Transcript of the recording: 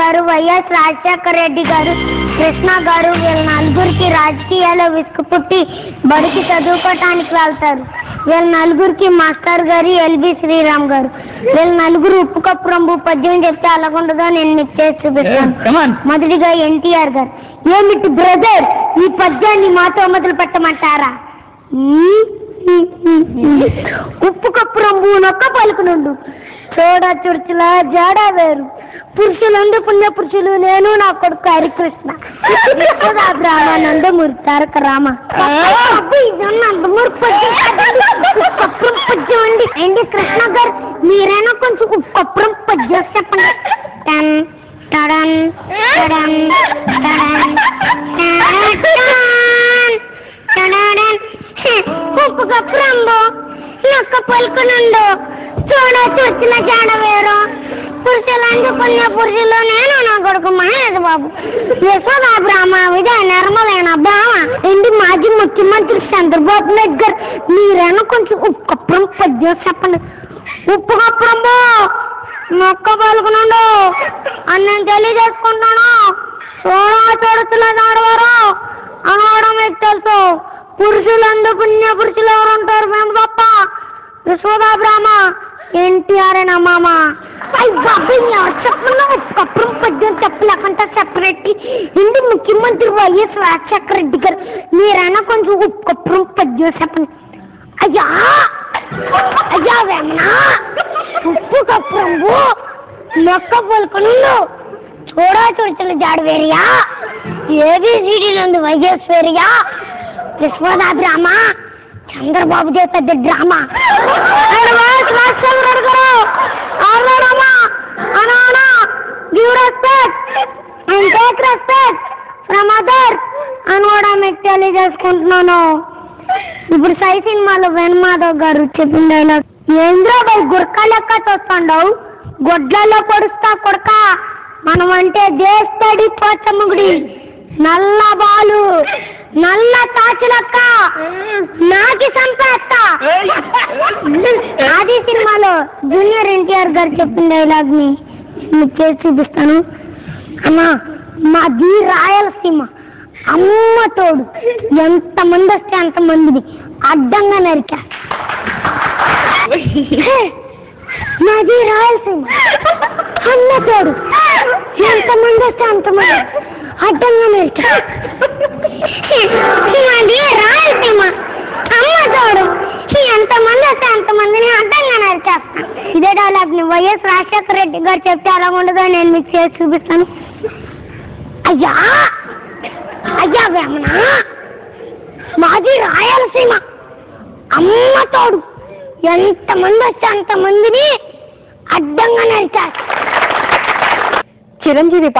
గారు, వైఎస్ రాజశేఖర రెడ్డి గారు, కృష్ణ గారు వీళ్ళ నలుగురికి రాజకీయాల్లో విసుగు పుట్టి బడికి చదువుకోవటానికి వెళ్తారు. వీళ్ళ నలుగురికి మాస్టర్ గారు ఎల్బి శ్రీరామ్ గారు. వీళ్ళ నలుగురు ఉప్పు కప్పు రంబు పద్యం చెప్తే అలాగుండదో నేను మీకు చేసి చూపిస్తాను. మొదటిగా ఎన్టీఆర్ గారు. ఏమిటి బ్రదర్, ఈ పద్యాన్ని మాతో మొదలు పెట్టమంటారా? ఉప్పు కప్పు రంబు నొక్క పలుకునుండు, చూడ చురుచుల జాడ వేరు, పురుషులందు పుణ్య పురుషులు నేను నా కొడుకు హరికృష్ణ, నందమూరి తారక రామ. పద్యం అండి. ఏంటి కృష్ణ గారు, మీరైనా కొంచెం ఉప్పుకప్పురం పద్యం చెప్పండి. టన్ టడన్ టడన్ టడన్ టడన్. ఉప్పు కప్పు రంబు నొక్క పలుకునుండు, చూడ చూచిన జాడ వేరు, పురుషులందు పుణ్య పురుషులు నేను నా కొడుకు మహేష్ బాబు, యశోదా బ్రాహ్మ విజయ నిర్మలైన భామ. ఏంటి మాజీ ముఖ్యమంత్రి చంద్రబాబు నాయుడు గారు, మీరైనా కొంచెం ఉప్పు కప్పురం పద్యం చెప్పండి. ఉప్పు కప్పురము నొక్క పలుకునుండు అని నేను తెలియజేసుకుంటాను. చూడుతున్న జాడవారు అనవడం మీకు తెలుసు. పురుషులందు పుణ్య పురుషులు ఎవరు ఉంటారు? మేము తప్ప. యశోదా బ్రాహ్మ ఎన్టీఆర్ నా మామ. చెప్పకుండా కప్పురం పద్యం చెప్పలేకుండా సెపరేట్. ఇంటి ముఖ్యమంత్రి వైఎస్ రాజశేఖర రెడ్డి గారు, మీరైనా కొంచెం కప్పురం పద్యం చెప్పండి. అయ్యా అయ్యా వేమనా, ఉప్పు కప్పురంబు నొక్క పలుకునుండు, చూడా చురుచుల జాడ వేరియా, ఏబిసిడి నందు YS వేరియా, Yashoda Brahma Chandrababu they పెద్ద డ్రామా. అని కూడా మీకు తెలియజేసుకుంటున్నాను. ఇప్పుడు సై సినిమాలో వేణుమాధవ్ గారు చెప్పిన డైలాగ్, ఏంద్రాబాయ్ గుర్క లెక్క చూస్తాండవు, గొడ్లలో పొడుస్తా కొడక, మనం అంటే దేస్తడి పోచమ్ముగుడి, నల్ల బాలు నల్ల తాచులక్క నాకి సంపేస్తా. ఆది సినిమాలో జూనియర్ ఎన్టీఆర్ గారు చెప్పిన డైలాగ్ ని మీకు చేసి చూపిస్తాను. అమ్మా మాది రాయలసీమ, అమ్మ తోడు, ఎంతమంది వస్తే అంతమందిని అడ్డంగా నరికా. మాది రాయలసీమ, అమ్మ తోడు, ఎంతమంది వస్తే అంతమంది అడ్డంగా నరికా. మాది రాయలసీమ, అమ్మ తోడు, ఎంతమంది వస్తే అంతమందిని అడ్డంగా నరికేస్తాను. ఇదే డైలాగ్ ని వైఎస్ రాజశేఖర రెడ్డి గారు చెప్తే ఎలా ఉండదో నేను మీకు చేసి చూపిస్తాను. అయ్యా అయ్యా వేమనా, మాది రాయలసీమ, అమ్మ తోడు, ఎంతమంది వస్తే అంతమందిని అడ్డంగా నరికేస్తాను. చిరంజీవి